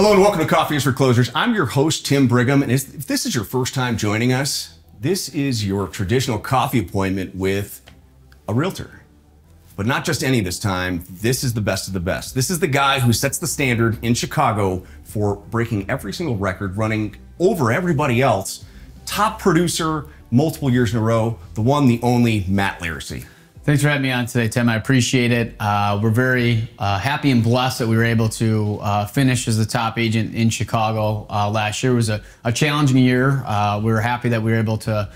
Hello and welcome to Coffee is for Closers. I'm your host, Tim Brigham, and if this is your first time joining us, this is your traditional coffee appointment with a realtor. But not just any this time, this is the best of the best. This is the guy who sets the standard in Chicago for breaking every single record, running over everybody else, top producer multiple years in a row, the one, the only, Matt Laricy. Thanks for having me on today, Tim. I appreciate it. We're very happy and blessed that we were able to finish as the top agent in Chicago last year. It was a challenging year. We were happy that we were able to,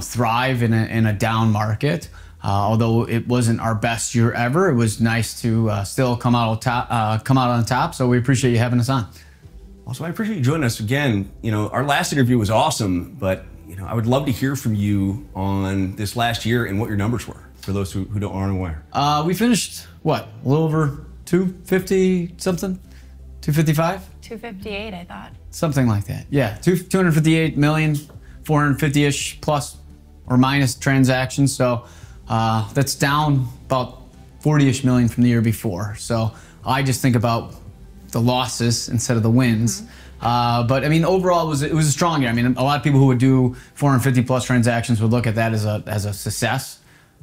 thrive in a down market. Although it wasn't our best year ever, it was nice to still come out on top. So we appreciate you having us on. Also, I appreciate you joining us again. Our last interview was awesome, but I would love to hear from you on this last year and what your numbers were, for those who aren't aware. We finished, what, a little over 250 something? 255? 258, I thought. Something like that. Yeah, 258 million, 450-ish plus or minus transactions. So that's down about 40-ish million from the year before. So I just think about the losses instead of the wins. But I mean, overall, it was a strong year. I mean, a lot of people who would do 450 plus transactions would look at that as a success.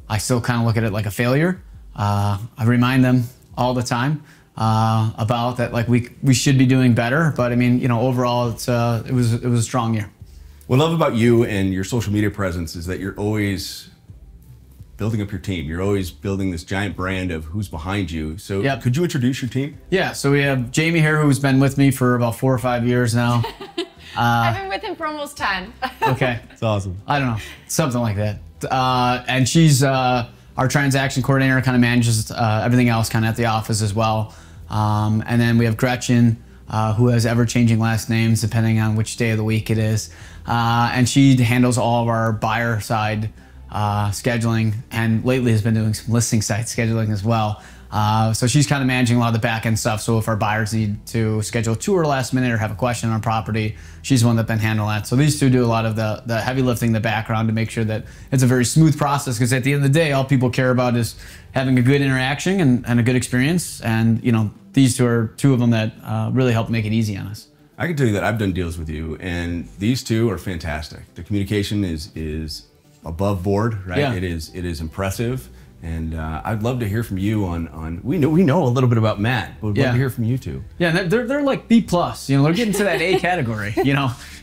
I still kind of look at it like a failure. I remind them all the time about that, like we should be doing better. But I mean, overall, it was a strong year. What I love about you and your social media presence is that you're always building up your team. You're always building this giant brand of who's behind you. So Could you introduce your team? Yeah, so we have Jamie here, who's been with me for about 4 or 5 years now. I've been with him for almost 10. Okay. It's awesome. I don't know, something like that. And she's our transaction coordinator, kind of manages everything else kind of at the office as well. And then we have Gretchen, who has ever-changing last names depending on which day of the week it is. And she handles all of our buyer side scheduling, and lately has been doing some listing site scheduling as well. So she's kind of managing a lot of the back end stuff. So if our buyers need to schedule a tour last minute or have a question on property, she's the one that's been handling that. So these two do a lot of the heavy lifting in the background to make sure that it's a very smooth process, because at the end of the day, all people care about is having a good interaction and a good experience. And these two are two of them that really help make it easy on us. I can tell you that I've done deals with you, and these two are fantastic. The communication is above board, right? Yeah. It is impressive, and I'd love to hear from you on. We know a little bit about Matt, but we'd love to hear from you too. Yeah, they're like B+. They're getting to that A category.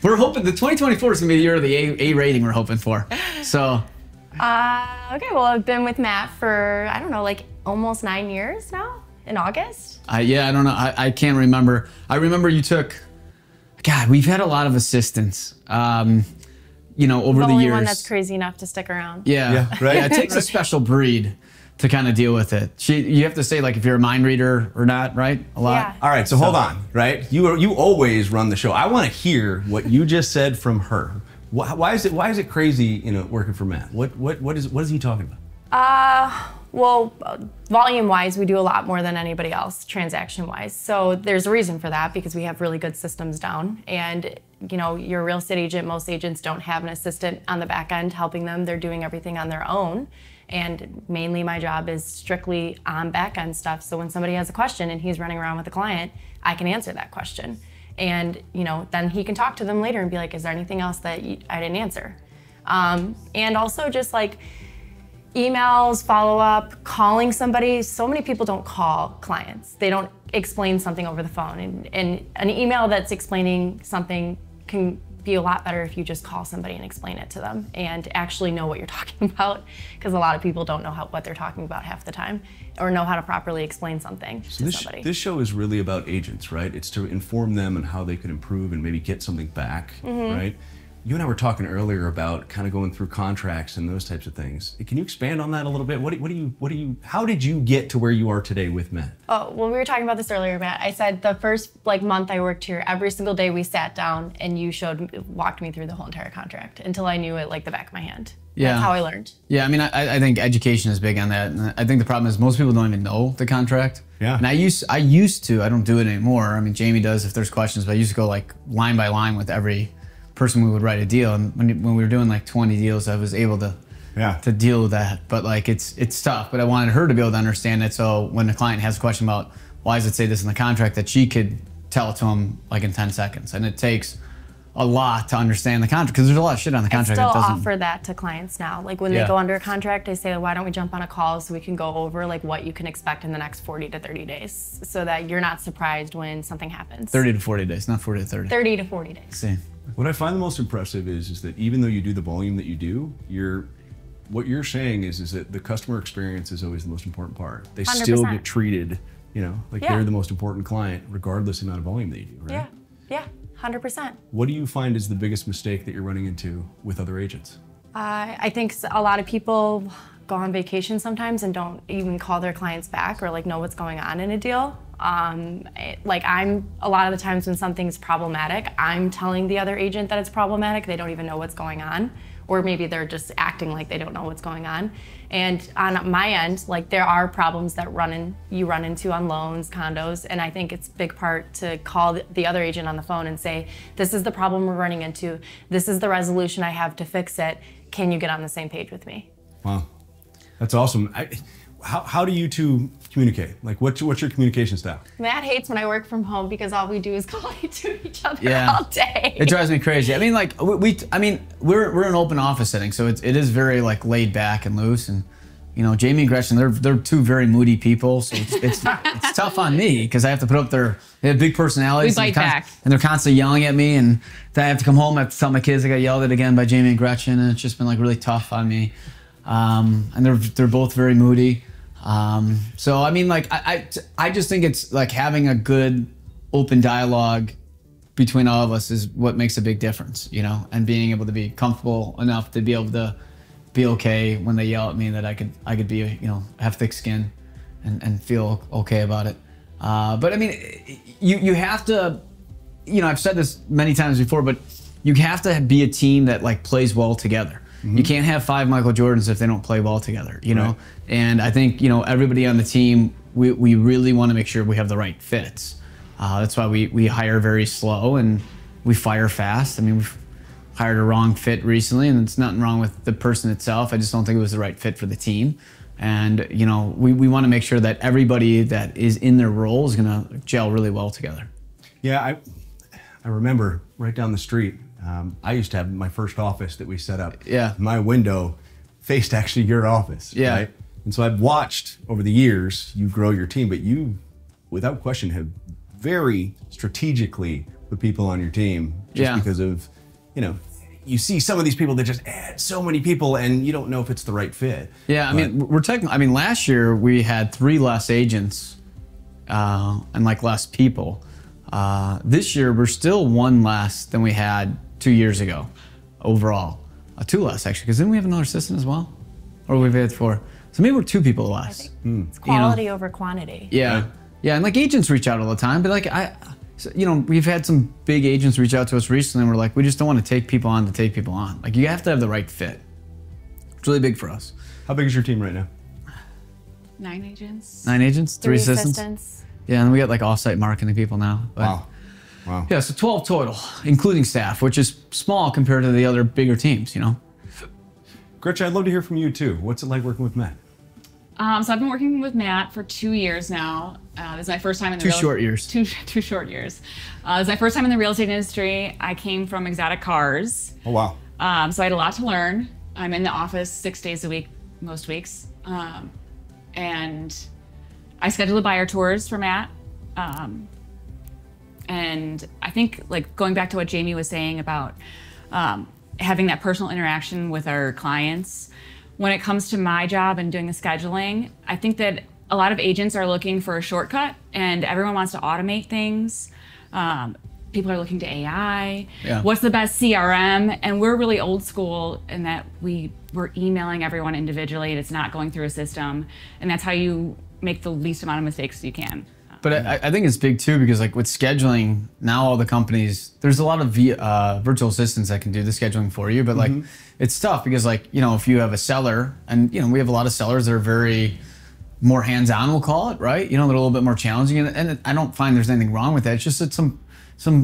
We're hoping the 2024 is gonna be the year of the A rating. We're hoping for. So. Okay, well, I've been with Matt for I don't know, like almost 9 years now. In August. Yeah, I don't know. I can't remember. I remember you took. God, we've had a lot of assistants. Over the years. The only one that's crazy enough to stick around. Yeah, right. Yeah, it takes a special breed to kind of deal with it. You have to say like if you're a mind reader or not, right? A lot. Yeah. All right, so hold on, right? You always run the show. I want to hear what you just said from her. Why is it crazy? Working for Matt. What is he talking about? Well, volume-wise, we do a lot more than anybody else, transaction-wise. So there's a reason for that, because we have really good systems down. And you're a real estate agent. Most agents don't have an assistant on the back end helping them. They're doing everything on their own. And mainly my job is strictly on back end stuff. So when somebody has a question and he's running around with a client, I can answer that question. And then he can talk to them later and be like, is there anything else that I didn't answer? And also just like, emails, follow-up, calling somebody. So many people don't call clients. They don't explain something over the phone. And an email that's explaining something can be a lot better if you just call somebody and explain it to them and actually know what you're talking about, because a lot of people don't know what they're talking about half the time or know how to properly explain something to somebody. This show is really about agents, right? It's to inform them on how they can improve and maybe get something back, right? You and I were talking earlier about kind of going through contracts and those types of things. Can you expand on that a little bit? How did you get to where you are today with Matt? Oh, well, we were talking about this earlier, Matt. I said the first month I worked here, every single day we sat down and you walked me through the whole entire contract until I knew it like the back of my hand. Yeah. That's how I learned. Yeah, I mean, I think education is big on that. And I think the problem is most people don't even know the contract. Yeah. And I used to, I don't do it anymore. I mean, Jamie does if there's questions, but I used to go like line by line with every person we would write a deal. And when we were doing like 20 deals, I was able to deal with that. But like it's tough. But I wanted her to be able to understand it. So when the client has a question about why does it say this in the contract, that she could tell it to them like in 10 seconds. And it takes a lot to understand the contract because there's a lot of shit on the contract. I still that doesn't offer that to clients now. Like when they go under a contract, I say, why don't we jump on a call so we can go over like what you can expect in the next 40 to 30 days so that you're not surprised when something happens. 30 to 40 days, not 40 to 30. 30 to 40 days. See. What I find the most impressive is that even though you do the volume that you do, what you're saying is that the customer experience is always the most important part. They 100%. still get treated, you know, like they're the most important client, regardless of the amount of volume that you do, right? Yeah, 100%. What do you find is the biggest mistake that you're running into with other agents? I think a lot of people go on vacation sometimes and don't even call their clients back or like know what's going on in a deal. Like a lot of the times when something's problematic, I'm telling the other agent that it's problematic. They don't even know what's going on. Or maybe they're just acting like they don't know what's going on. And on my end, like there are problems that you run into on loans, condos, and I think it's a big part to call the other agent on the phone and say, this is the problem we're running into. This is the resolution I have to fix it. Can you get on the same page with me? Wow, that's awesome. How do you two communicate? Like, what's your communication style? Matt hates when I work from home because all we do is call to each other all day. It drives me crazy. I mean, like we're an open office setting, so it is very like laid back and loose. And you know, Jamie and Gretchen, they're two very moody people, so it's tough on me because I have to put up they have big personalities. We bite back. And they're constantly yelling at me, and then I have to come home. I have to tell my kids I got yelled at again by Jamie and Gretchen, and it's just been like really tough on me. And they're both very moody. So I mean, like I just think it's like having a good open dialogue between all of us is what makes a big difference, you know, and being able to be comfortable enough to be able to be okay when they yell at me, that I could be, you know, have thick skin and feel okay about it. But I mean, you have to, you know, I've said this many times before, but you have to be a team that like plays well together. Mm-hmm. You can't have 5 Michael Jordans if they don't play well together, you know? Right. And I think, you know, everybody on the team, we really want to make sure we have the right fits. That's why we hire very slow and we fire fast. I mean, we've hired a wrong fit recently, and it's nothing wrong with the person itself. I just don't think it was the right fit for the team. And, you know, we want to make sure that everybody that is in their role is going to gel really well together. Yeah, I remember right down the street, I used to have my first office that we set up. Yeah. My window faced actually your office. Yeah. Right? And so I've watched over the years you grow your team, but you, without question, have very strategically put people on your team just because of, you know, you see some of these people that just add so many people and you don't know if it's the right fit. Yeah, I mean, last year we had 3 less agents and like less people. This year we're still 1 less than we had 2 years ago overall. 2 less actually, because didn't we have another assistant as well? Or we've had 4. So maybe we're 2 people less. It's quality over quantity. Yeah. Yeah, and like agents reach out all the time, but like you know, we've had some big agents reach out to us recently and we're like, we just don't want to take people on to take people on. Like you have to have the right fit. It's really big for us. How big is your team right now? 9 agents. 9 agents, 3 assistants. Yeah, and we got like off-site marketing people now. But, wow. Yeah, so 12 total, including staff, which is small compared to the other bigger teams, you know? Gretchen, I'd love to hear from you too. What's it like working with Matt? So I've been working with Matt for 2 years now. This is my first time in the Two short years. Two short years. This is my first time in the real estate industry. I came from exotic cars. Oh, wow. So I had a lot to learn. I'm in the office 6 days a week, most weeks. And I schedule the buyer tours for Matt. And I think like going back to what Jamie was saying about having that personal interaction with our clients, when it comes to my job and doing the scheduling, I think that a lot of agents are looking for a shortcut and everyone wants to automate things. People are looking to AI. Yeah. What's the best CRM? And we're really old school in that we're emailing everyone individually and it's not going through a system. And that's how you make the least amount of mistakes you can. But I think it's big too, because like with scheduling, now all the companies, there's a lot of virtual assistants that can do the scheduling for you, but like it's tough because like, you know, if you have a seller, and you know, we have a lot of sellers that are very more hands-on, we'll call it, right? You know, they're a little bit more challenging, and I don't find there's anything wrong with that. It's just that some,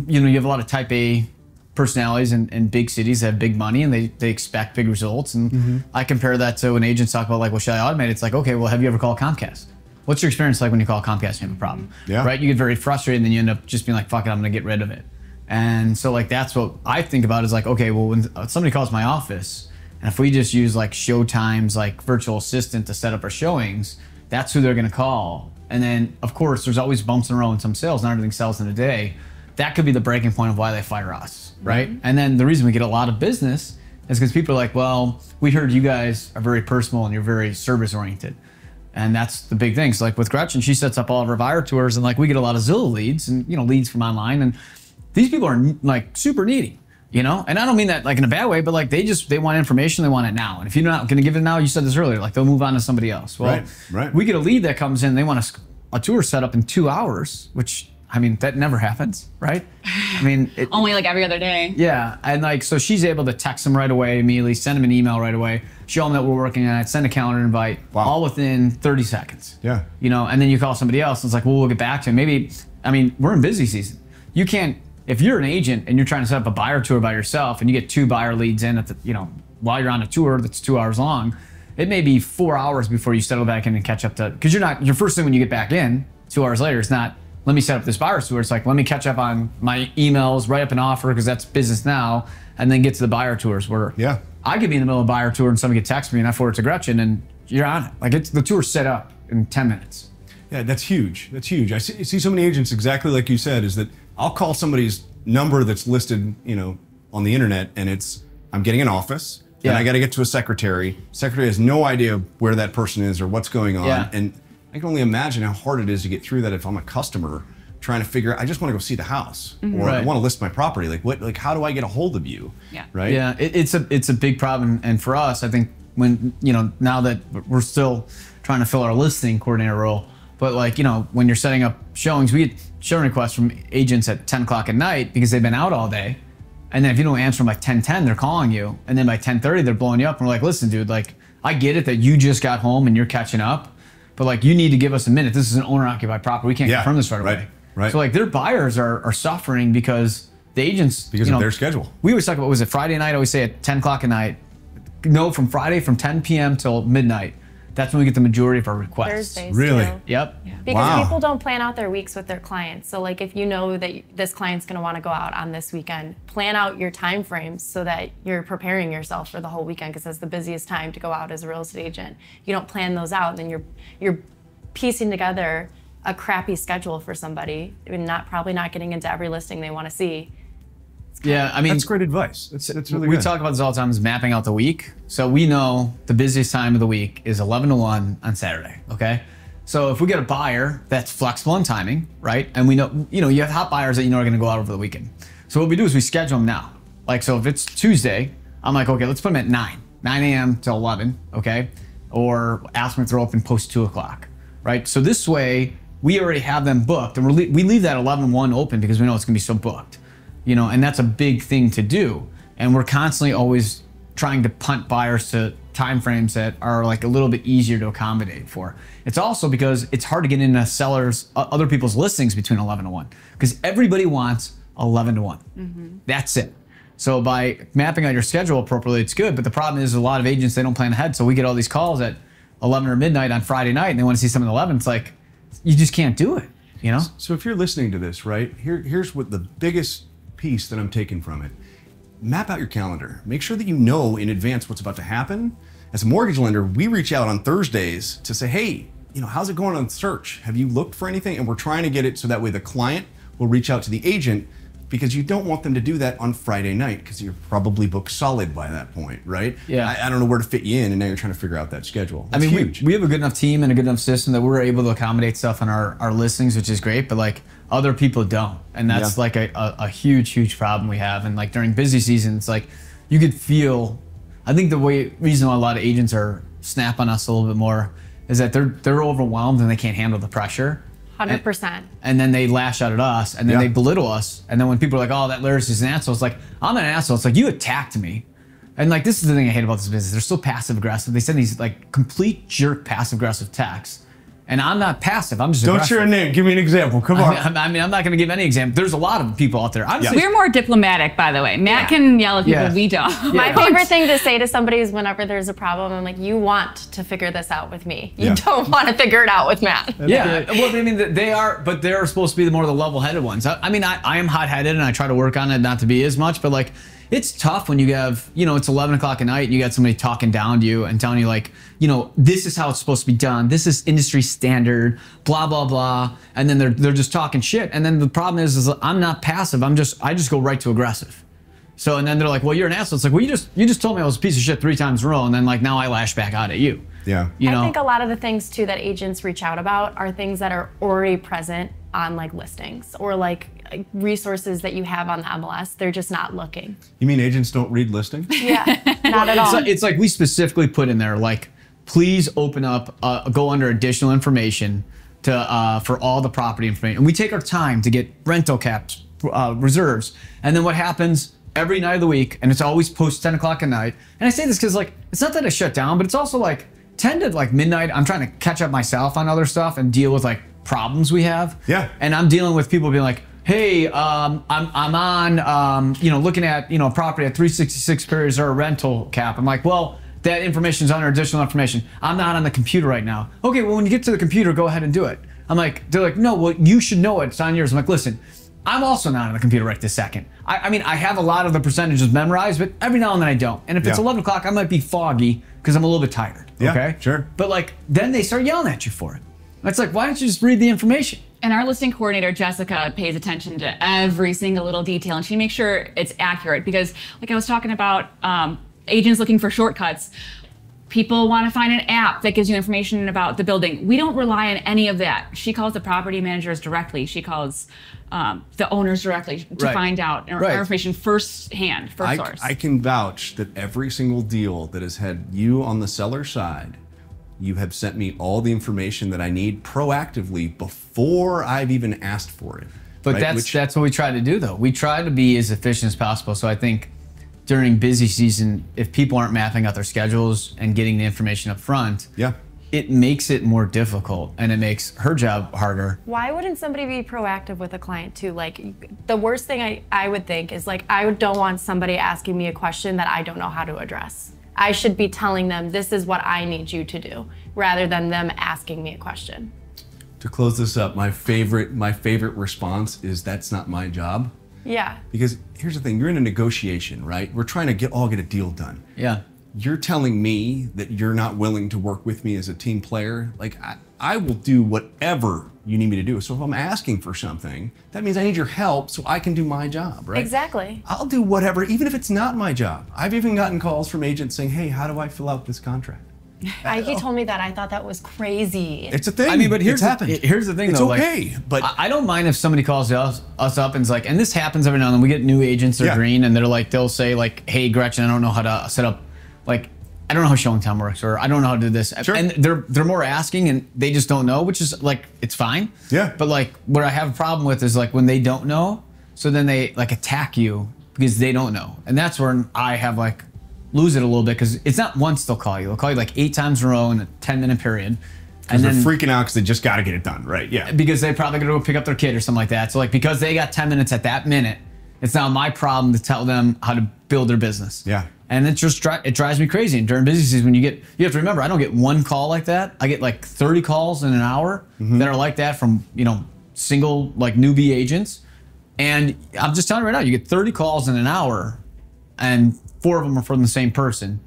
you know, you have a lot of type A personalities in big cities that have big money and they expect big results. And I compare that to when agents talk about like, well, should I automate? It's like, okay, well, have you ever called Comcast? What's your experience like when you call Comcast and you have a problem? Yeah. Right? You get very frustrated and then you end up just being like, fuck it, I'm gonna get rid of it. And so like that's what I think about is like, okay, well when somebody calls my office, and if we just use like Showtime's like virtual assistant to set up our showings, that's who they're gonna call. And then of course there's always bumps in the road in some sales, not everything sells in a day. That could be the breaking point of why they fire us, right? Mm-hmm. And then the reason we get a lot of business is because people are like, well, we heard you guys are very personal and you're very service oriented. And that's the big thing. So like with Gretchen, she sets up all of her buyer tours and like we get a lot of Zillow leads and leads from online. And these people are like super needy, And I don't mean that like in a bad way, but like they want information, they want it now. And if you're not going to give it now, you said this earlier, like they'll move on to somebody else. Well, right. We get a lead that comes in, they want a tour set up in 2 hours, which I mean, that never happens, right? I mean, only like every other day. Yeah, and like, so she's able to text them right away, immediately, send them an email right away, show them that we're working on it, send a calendar invite, all within 30 seconds. Yeah. And then you call somebody else, and it's like, well, we'll get back to him. Maybe, I mean, we're in busy season. You can't, if you're an agent and you're trying to set up a buyer tour by yourself and you get 2 buyer leads in at the, while you're on a tour that's 2 hours long, it may be 4 hours before you settle back in and catch up to, because your first thing when you get back in, 2 hours later, is not, let me set up this buyer tour. It's like, let me catch up on my emails, write up an offer, because that's business now, and then get to the buyer tours where I could be in the middle of a buyer tour and somebody could text me and I forward it to Gretchen and you're on it. Like the tour's set up in 10 minutes. Yeah, that's huge. That's huge. I see so many agents exactly like you said, is that I'll call somebody's number that's listed, on the internet, and I'm getting an office, and I got to get to a secretary. Secretary has no idea where that person is or what's going on, and I can only imagine how hard it is to get through that if I'm a customer trying to figure out, I just want to go see the house, or I want to list my property. Like how do I get a hold of you? Yeah. Right. Yeah. It's a big problem. And for us, I think when, now that we're still trying to fill our listing coordinator role, but like, when you're setting up showings, we get showing requests from agents at 10 o'clock at night because they've been out all day. And then if you don't answer them by 10:10, they're calling you. And then by 10:30, they're blowing you up. And we're like, listen, dude, like, I get it that you just got home and you're catching up, but like, you need to give us a minute. This is an owner-occupied property. We can't confirm this right away. Right. So like, their buyers are suffering because the agents, because of their schedule. We always talk about, was it Friday night? I always say at 10 o'clock at night. No, from Friday from 10 p.m. till midnight. That's when we get the majority of our requests. Thursdays really? too. Yep. Yeah. Because people don't plan out their weeks with their clients. So like if you know that this client's going to want to go out on this weekend, plan out your time frames so that you're preparing yourself for the whole weekend, because that's the busiest time to go out as a real estate agent. You don't plan those out, and then you're piecing together a crappy schedule for somebody and probably not getting into every listing they want to see. Yeah, I mean, that's great advice. That's really we good. talk about this all the time, is mapping out the week. So we know the busiest time of the week is 11 to 1 on Saturday, okay? So if we get a buyer that's flexible in timing, right? And we know, you have hot buyers that are going to go out over the weekend. So what we do is we schedule them now. Like, so if it's Tuesday, I'm like, okay, let's put them at 9 a.m. to 11, okay? Or ask them if they're open post 2 o'clock, right? So this way, we already have them booked, and we leave that 11-1 open because we know it's going to be so booked. And that's a big thing to do. And we're constantly always trying to punt buyers to timeframes that are like a little bit easier to accommodate for. It's also because it's hard to get into sellers, other people's listings between 11 to 1, because everybody wants 11 to 1. Mm-hmm. That's it. So by mapping out your schedule appropriately, it's good. But the problem is a lot of agents, they don't plan ahead. So we get all these calls at 11 or midnight on Friday night, and they want to see something at 11. It's like, you just can't do it, So if you're listening to this, right, here's what the biggest piece that I'm taking from it. Map out your calendar. Make sure that you know in advance what's about to happen. As a mortgage lender, we reach out on Thursdays to say, hey, how's it going on search? Have you looked for anything? And we're trying to get it so that way the client will reach out to the agent, because you don't want them to do that on Friday night, because you're probably booked solid by that point, right? Yeah. I don't know where to fit you in, and now you're trying to figure out that schedule. That's huge. We have a good enough team and a good enough system that we're able to accommodate stuff on our listings, which is great, but like other people don't. And that's like a huge problem we have. And like during busy season, it's like you could feel, I think the reason why a lot of agents are snap on us a little bit more is that they're overwhelmed and they can't handle the pressure. 100%. And then they lash out at us, and then they belittle us. And then when people are like, oh, that Laricy's an asshole, it's like, I'm not an asshole. It's like, you attacked me. And like, this is the thing I hate about this business. They're so passive aggressive. They send these like complete jerk passive aggressive texts. And I'm not passive. I'm just Don't aggressive. share a name. Give me an example. Come on. I mean, I'm not going to give any example. There's a lot of people out there. We're more diplomatic, by the way. Matt can yell at people. Yeah. We don't. My favorite thing to say to somebody is whenever there's a problem, I'm like, you want to figure this out with me. You don't want to figure it out with Matt. Yeah. Well, I mean, they are, but they're supposed to be more of the level-headed ones. I mean, I am hot-headed and I try to work on it not to be as much, but like, it's tough when you have, you know, it's 11 o'clock at night and you got somebody talking down to you and telling you like, you know, this is how it's supposed to be done. This is industry standard, blah, blah, blah. And then they're just talking shit. And then the problem is I'm not passive. I just go right to aggressive. So, and then they're like, well, you're an asshole. It's like, well, you just told me I was a piece of shit 3 times in a row. And then like, now I lash back out at you. Yeah. You know? I think a lot of the things too that agents reach out about are things that are already present on like listings or like resources that you have on the MLS. They're just not looking. You mean agents don't read listings? Yeah, not at all. It's like we specifically put in there, like, please open up, go under additional information to for all the property information. And we take our time to get rental caps, reserves. And then what happens every night of the week, and it's always post 10 o'clock at night. And I say this because like, it's not that I shut down, but it's also like 10 to like midnight, I'm trying to catch up myself on other stuff and deal with like problems we have. Yeah. And I'm dealing with people being like, hey, I'm on, you know, looking at, you know, property at 366 periods or a rental cap. I'm like, well, that information is under additional information. I'm not on the computer right now. Okay, well, when you get to the computer, go ahead and do it. I'm like, they're like, no, well, you should know it. It's on yours. I'm like, listen, I'm also not on the computer right this second. I mean, I have a lot of the percentages memorized, but every now and then I don't. And if it's 11 o'clock, I might be foggy because I'm a little bit tired. Yeah, okay? sure. But like, then they start yelling at you for it. It's like, why don't you just read the information? And our listing coordinator, Jessica, pays attention to every single little detail and she makes sure it's accurate because like I was talking about agents looking for shortcuts. People want to find an app that gives you information about the building. We don't rely on any of that. She calls the property managers directly. She calls the owners directly to find out our information first source. I can vouch that every single deal that has had you on the seller side, you have sent me all the information that I need proactively before I've even asked for it. But right? that's what we try to do though. We try to be as efficient as possible. So I think during busy season, if people aren't mapping out their schedules and getting the information up front, it makes it more difficult and it makes her job harder. Why wouldn't somebody be proactive with a client too? Like the worst thing I would think is like, I don't want somebody asking me a question that I don't know how to address. I should be telling them this is what I need you to do rather than them asking me a question. To close this up, my favorite response is that's not my job. Yeah. Because here's the thing, you're in a negotiation, right? We're trying to all get a deal done. Yeah. You're telling me that you're not willing to work with me as a team player. Like I will do whatever you need me to do. So if I'm asking for something, that means I need your help so I can do my job, right? Exactly. I'll do whatever, even if it's not my job. I've even gotten calls from agents saying, hey, how do I fill out this contract? He told me that. I thought that was crazy. It's a thing. I mean, but here's happened. Here's the thing, it's though. Okay, like, but I don't mind if somebody calls us up and is like, and this happens every now and then. We get new agents, they're green, and they'll say like, hey, Gretchen, I don't know how to set up, like, I don't know how showing time works, or I don't know how to do this. Sure. And they're more asking, and they just don't know, which is like, it's fine. Yeah. But like, what I have a problem with is like when they don't know, so then they like attack you because they don't know, and that's where I have like. Lose it a little bit because it's not once they'll call you. They'll call you like 8 times in a row in a 10-minute period. And they're freaking out because they just got to get it done, right? Yeah. Because they probably got to go pick up their kid or something like that. So like because they got 10 minutes at that minute, it's now my problem to tell them how to build their business. Yeah. And it just it drives me crazy. And during busy season, you have to remember, I don't get one call like that. I get like 30 calls in an hour that are like that from, you know, single like newbie agents. And I'm just telling you right now, you get 30 calls in an hour and 4 of them are from the same person,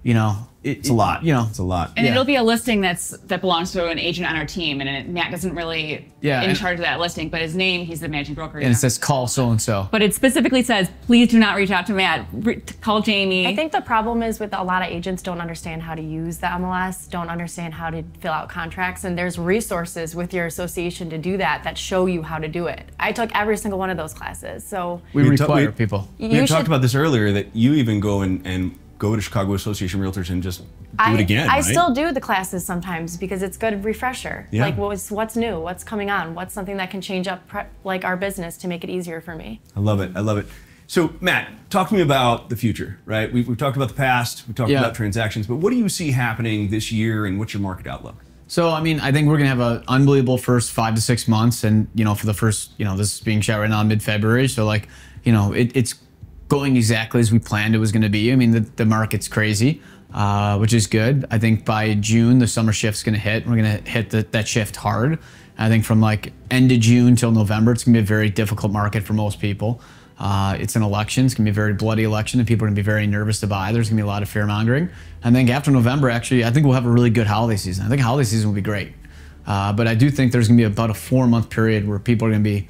you know. It's a lot. You know, it's a lot. And it'll be a listing that belongs to an agent on our team, and Matt doesn't really in charge of that listing, but his name, he's the managing broker. And it says call so and so. But it specifically says, please do not reach out to Matt. Call Jamie. I think the problem is with a lot of agents don't understand how to use the MLS, don't understand how to fill out contracts, and there's resources with your association to do that show you how to do it. I took every single one of those classes, so we require people. We talked about this earlier that you even go and go to Chicago Association Realtors and just do it again, I right? still do the classes sometimes because it's good refresher. Yeah. Like what's new, what's coming on, what's something that can change up like our business to make it easier for me. I love it. I love it. So Matt, talk to me about the future, right? We've talked about the past, we talked about transactions, but what do you see happening this year and what's your market outlook? So, I mean, I think we're going to have an unbelievable first 5 to 6 months. And, for the first, this is being shot right now in mid-February. So, like, it's going exactly as we planned it was going to be. I mean, the market's crazy, which is good. I think by June, the summer shift's going to hit. We're going to hit that shift hard. I think from like end of June till November, it's going to be a very difficult market for most people. It's an election. It's going to be a very bloody election, and people are going to be very nervous to buy. There's going to be a lot of fear mongering. I think after November, actually, I think we'll have a really good holiday season. I think holiday season will be great. But I do think there's going to be about a 4-month period where people are going to be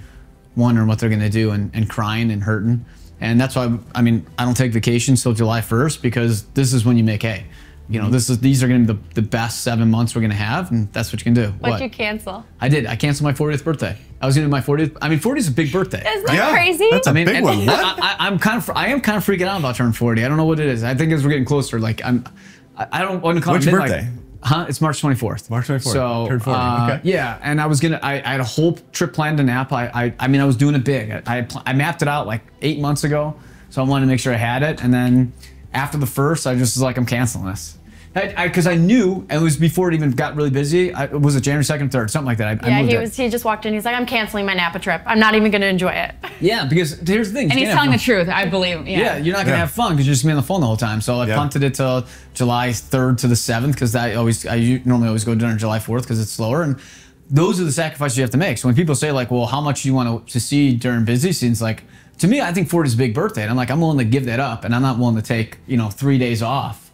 wondering what they're going to do and crying and hurting. And that's why, I mean, I don't take vacations till July 1st, because this is when you make hay. These are going to be the best 7 months we're going to have, and that's what you can do. What'd you cancel? I did. I canceled my 40th birthday. I was going to do my 40th. I mean, 40 is a big birthday. Isn't that crazy? That's a big one. What? I am kind of freaking out about turning 40. I don't know what it is. I think as we're getting closer, like I don't want to call it midnight. What's your birthday? Huh? It's March 24th. March 24th. So, turned 40. Okay. Yeah, and I had a whole trip planned to Napa. I mean, I was doing it big. I mapped it out like 8 months ago, so I wanted to make sure I had it. And then after the first, I just was like, I'm canceling this. Because I knew, and it was before it even got really busy. Was it January 2nd, 3rd, something like that? He just walked in. He's like, I'm canceling my Napa trip. I'm not even going to enjoy it. Yeah, because here's the thing. And he's telling the truth, I believe. Yeah, you're not going to have fun because you're just going to be on the phone the whole time. So I punted it till July 3rd to the 7th, because I normally always go during July 4th because it's slower. And those are the sacrifices you have to make. So when people say like, well, how much do you want to see during busy seasons? Like, to me, I think 40 is a big birthday. And I'm like, I'm willing to give that up. And I'm not willing to take, 3 days off,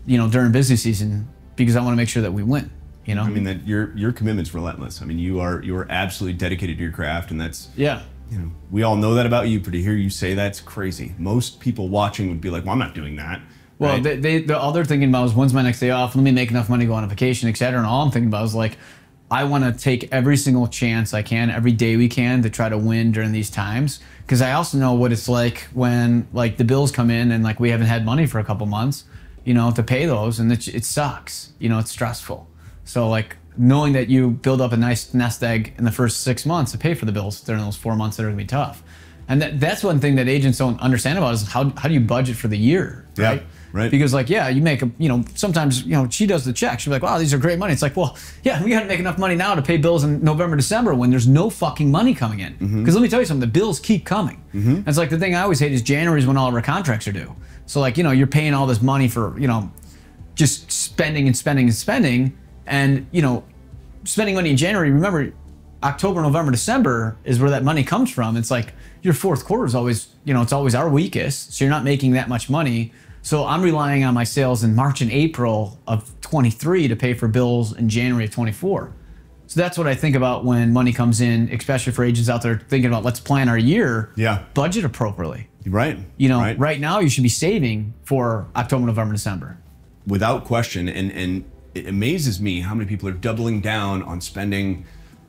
during busy season, because I want to make sure that we win. I mean, that your commitment's relentless. I mean, you are absolutely dedicated to your craft, and that's we all know that about you. But to hear you say that's crazy. Most people watching would be like, well, I'm not doing that. Well, right? the all they're thinking about is, when's my next day off? Let me make enough money to go on a vacation, etc. And all I'm thinking about is like, I want to take every single chance I can, every day we can, to try to win during these times. Because I also know what it's like when like the bills come in and like we haven't had money for a couple months, to pay those, and it sucks. It's stressful. So like knowing that you build up a nice nest egg in the first 6 months to pay for the bills during those 4 months that are gonna be tough. And that's one thing that agents don't understand about is how do you budget for the year, right? Yeah, right. Because like, you make sometimes, she does the check. She'll be like, wow, these are great money. It's like, well, yeah, we got to make enough money now to pay bills in November, December when there's no fucking money coming in. Because let me tell you something, the bills keep coming. And it's like the thing I always hate is January is when all of our contracts are due. So like, you're paying all this money for, just spending and spending and spending, and, spending money in January. Remember, October, November, December is where that money comes from. It's like your fourth quarter is always, it's always our weakest. So you're not making that much money. So I'm relying on my sales in March and April of 23 to pay for bills in January of 24. So that's what I think about when money comes in, especially for agents out there thinking about, let's plan our year, budget appropriately. Right. Right now you should be saving for October, November, December. Without question. And it amazes me how many people are doubling down on spending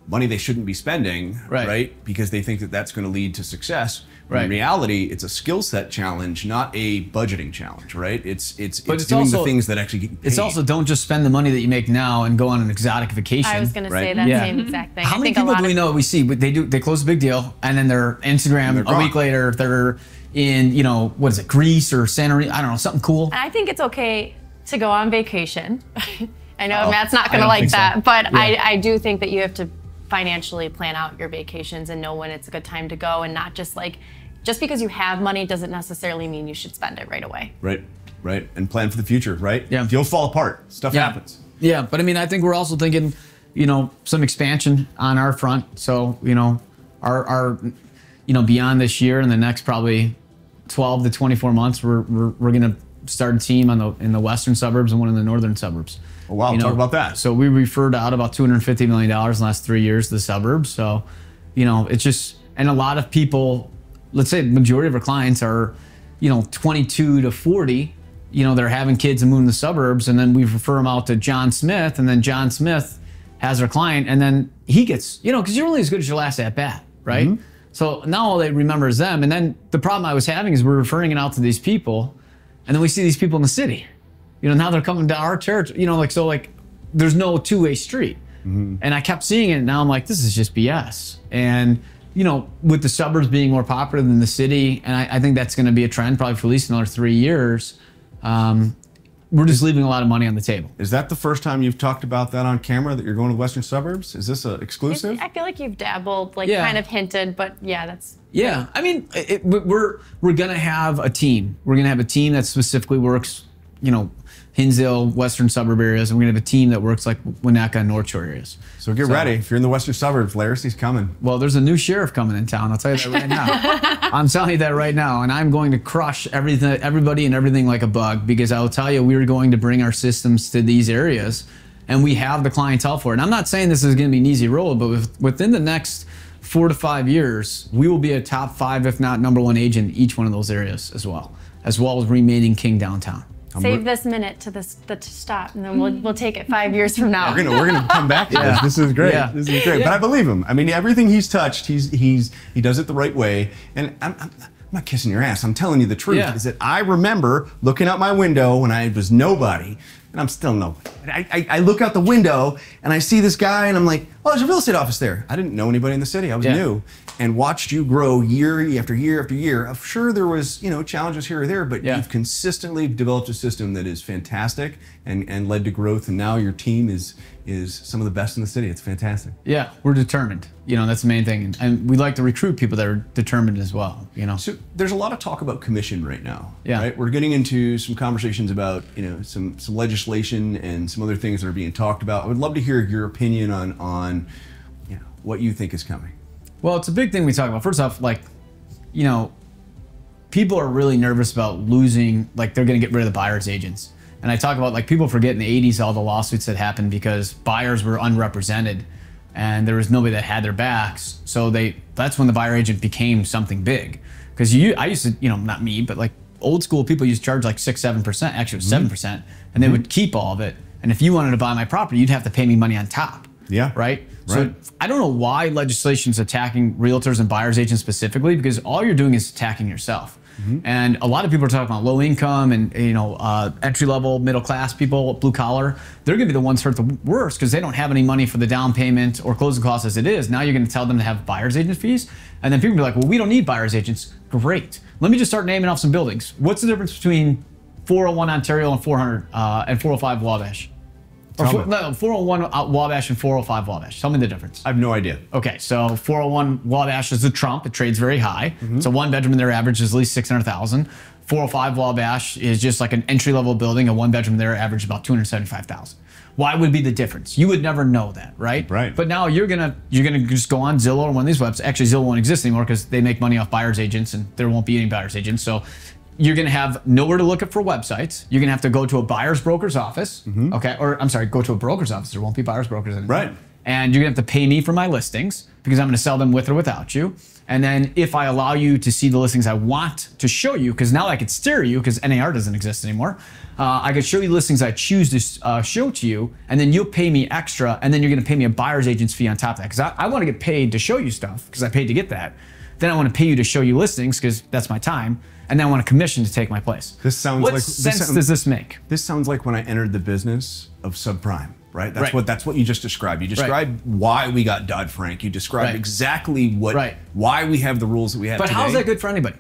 money they shouldn't be spending, right? Because they think that that's going to lead to success. Right. In reality, it's a skill set challenge, not a budgeting challenge, right? It's doing also the things that actually get you paid. It's also, don't just spend the money that you make now and go on an exotic vacation. I was going to say that same exact thing. How many people do we know we see? They close a big deal, and then their Instagram a week later, they're in, what is it, Greece or Santorini? I don't know, something cool. And I think it's okay to go on vacation. I know Matt's not going to like that, but I do think that you have to financially plan out your vacations and know when it's a good time to go, and not just like, just because you have money doesn't necessarily mean you should spend it right away. Right. And plan for the future, right? Yeah. Deals fall apart. Stuff happens. Yeah, but I mean, I think we're also thinking, some expansion on our front. So, our beyond this year and the next probably 12 to 24 months, we're going to start a team in the western suburbs and one in the northern suburbs. Oh, wow, talk about that. So we referred out about $250 million in the last 3 years to the suburbs. So, it's just, and a lot of people, let's say the majority of our clients are, 22 to 40, they're having kids and moving to the suburbs, and then we refer them out to John Smith, and then John Smith has our client, and then he gets, because you're only as good as your last at bat, right? So now all they remember is them. And then the problem I was having is we're referring it out to these people, and then we see these people in the city. Now they're coming to our territory, there's no two-way street. And I kept seeing it, and now I'm like, this is just BS. And, with the suburbs being more popular than the city, and I think that's going to be a trend probably for at least another 3 years, we're just leaving a lot of money on the table. Is that the first time you've talked about that on camera, that you're going to the western suburbs? Is this an exclusive? I feel like you've dabbled, like kind of hinted, but yeah, that's... Yeah, I mean, we're going to have a team. We're going to have a team that specifically works, you know, Hinsdale, western suburb areas, and we're going to have a team that works like Winnetka and North Shore areas. So get ready. If you're in the western suburbs, Laricy's coming. Well, there's a new sheriff coming in town. I'll tell you that right now. I'm telling you that right now, and I'm going to crush everybody and everything like a bug, because I will tell you, we're going to bring our systems to these areas, and we have the clientele for it. And I'm not saying this is going to be an easy road, but within the next 4 to 5 years, we will be a top 5, if not #1 agent in each one of those areas as well as remaining king downtown. Save this minute to stop, and then we'll take it 5 years from now. We're gonna come back to this. This is great. Yeah. This is great. But I believe him. I mean, everything he's touched, he does it the right way. And I'm not kissing your ass. I'm telling you the truth. Yeah. Is that I remember looking out my window when I was nobody, and I'm still nobody. I look out the window and I see this guy, and I'm like, oh, there's a real estate office there. I didn't know anybody in the city. I was new, and watched you grow year after year after year. I'm sure there was, you know, challenges here or there, but you've consistently developed a system that is fantastic and led to growth. And now your team is some of the best in the city. It's fantastic. Yeah, we're determined. You know, that's the main thing, and we like to recruit people that are determined as well. You know, so there's a lot of talk about commission right now. Yeah, right? We're getting into some conversations about, you know, some legislation and some other things that are being talked about. I would love to hear your opinion on you know, what you think is coming. Well, it's a big thing we talk about. First off, like, you know, people are really nervous about losing, like they're going to get rid of the buyer's agents. And I talk about, like, people forget in the 80s all the lawsuits that happened because buyers were unrepresented and there was nobody that had their backs. So that's when the buyer agent became something big. Because I used to, you know, not me, but like old school people used to charge like 6-7%, actually it was 7%, and they would keep all of it. And if you wanted to buy my property, you'd have to pay me money on top. Yeah. Right? So I don't know why legislation's attacking realtors and buyer's agents specifically, because all you're doing is attacking yourself. And a lot of people are talking about low income and, you know, entry level, middle class people, blue collar. They're going to be the ones hurt the worst because they don't have any money for the down payment or closing costs as it is. Now you're going to tell them to have buyer's agent fees, and then people will be like, well, we don't need buyer's agents. Great. Let me just start naming off some buildings. What's the difference between 401 Ontario and 405 Wabash? Or 401 Wabash and 405 Wabash. Tell me the difference. I have no idea. Okay, so 401 Wabash is the Trump. It trades very high. So one bedroom in their average is at least 600,000. 405 Wabash is just like an entry-level building. A one bedroom there average about 275,000. Why would be the difference? You would never know that, right? Right. But now you're gonna just go on Zillow or one of these websites. Actually, Zillow won't exist anymore because they make money off buyer's agents, and there won't be any buyer's agents. So you're going to have nowhere to look for websites. You're going to have to go to a buyer's broker's office. Okay, or I'm sorry, go to a broker's office. There won't be buyer's brokers anymore. Right. And you're going to have to pay me for my listings because I'm going to sell them with or without you. And then if I allow you to see the listings I want to show you, because now I could steer you because NAR doesn't exist anymore, I could show you listings I choose to show to you, and then you'll pay me extra, and then you're going to pay me a buyer's agent's fee on top of that because I want to get paid to show you stuff because I paid to get that. Then I want to pay you to show you listings because that's my time. And then I want a commission to take my place. This sounds what like sense does this make? This sounds like when I entered the business of subprime, right? That's what you just described. You described why we got Dodd-Frank. You described exactly why we have the rules that we have But today. how's that good for anybody?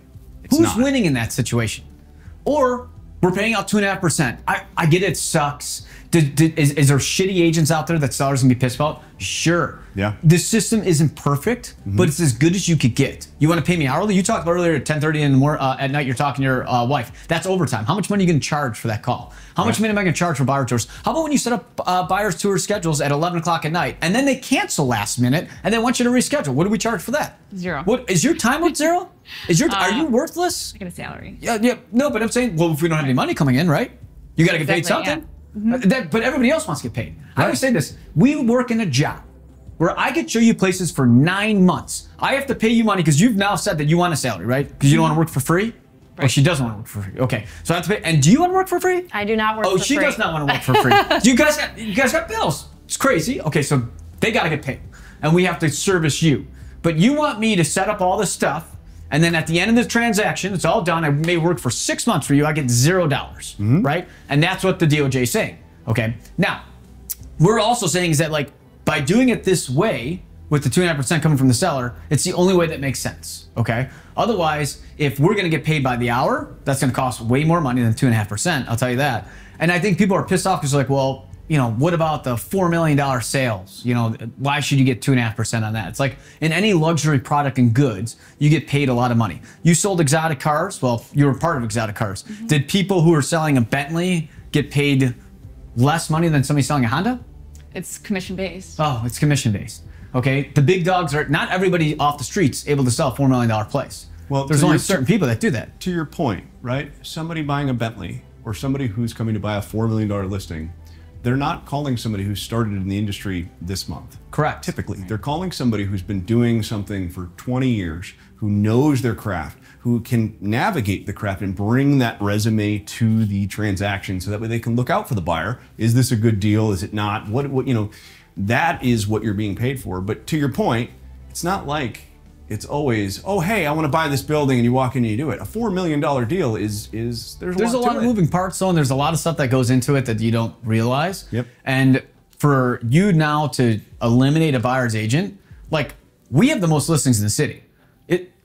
Who's winning in that situation? Or we're paying out 2.5%. I get it sucks. Is there shitty agents out there that sellers can be pissed about? Sure. Yeah. The system isn't perfect, but it's as good as you could get. You want to pay me hourly? You talked about earlier at 10:30 at night. You're talking to your wife. That's overtime. How much money are you going to charge for that call? How much money am I going to charge for buyer tours? How about when you set up buyer's tour schedules at 11 o'clock at night, and then they cancel last minute, and they want you to reschedule? What do we charge for that? Zero. What is your time worth zero? Are you worthless? I get a salary. Yeah. No, but I'm saying, well, if we don't have any money coming in, right? You got to get paid something. But everybody else wants to get paid. I always say this: we work in a job where I could show you places for 9 months. I have to pay you money because you've now said that you want a salary, right? Because you don't want to work for free. Well, she doesn't want to work for free. Okay, so I have to pay. And do you want to work for free? I do not work for free. Oh, she does not want to work for free. You guys got bills. It's crazy. Okay, so they got to get paid, and we have to service you. But you want me to set up all this stuff, and then at the end of the transaction, it's all done. I may work for 6 months for you. I get $0, right? And that's what the DOJ is saying. Okay. Now, we're also saying is that, like, by doing it this way, with the 2.5% coming from the seller. It's the only way that makes sense, okay? Otherwise, if we're gonna get paid by the hour, that's gonna cost way more money than 2.5%, I'll tell you that. And I think people are pissed off because they're like, well, you know, what about the $4 million sales? You know, why should you get 2.5% on that? It's like in any luxury product and goods, you get paid a lot of money. You sold exotic cars, well, you were part of exotic cars. Did people who are selling a Bentley get paid less money than somebody selling a Honda? It's commission based. Oh, it's commission based. Okay, the big dogs are, not everybody off the streets able to sell a $4 million place. Well, there's only certain people that do that. To your point, right? Somebody buying a Bentley or somebody who's coming to buy a $4 million listing, they're not calling somebody who started in the industry this month. Correct. Typically, they're calling somebody who's been doing something for 20 years, who knows their craft, who can navigate the craft and bring that resume to the transaction so that way they can look out for the buyer. Is this a good deal? Is it not? What you know, that is what you're being paid for. But to your point, it's not like it's always, oh, hey, I want to buy this building, and you walk in and you do it. A $4 million deal is there's a lot of moving parts, though, and there's a lot of stuff that goes into it that you don't realize. Yep. And for you now to eliminate a buyer's agent, like, we have the most listings in the city.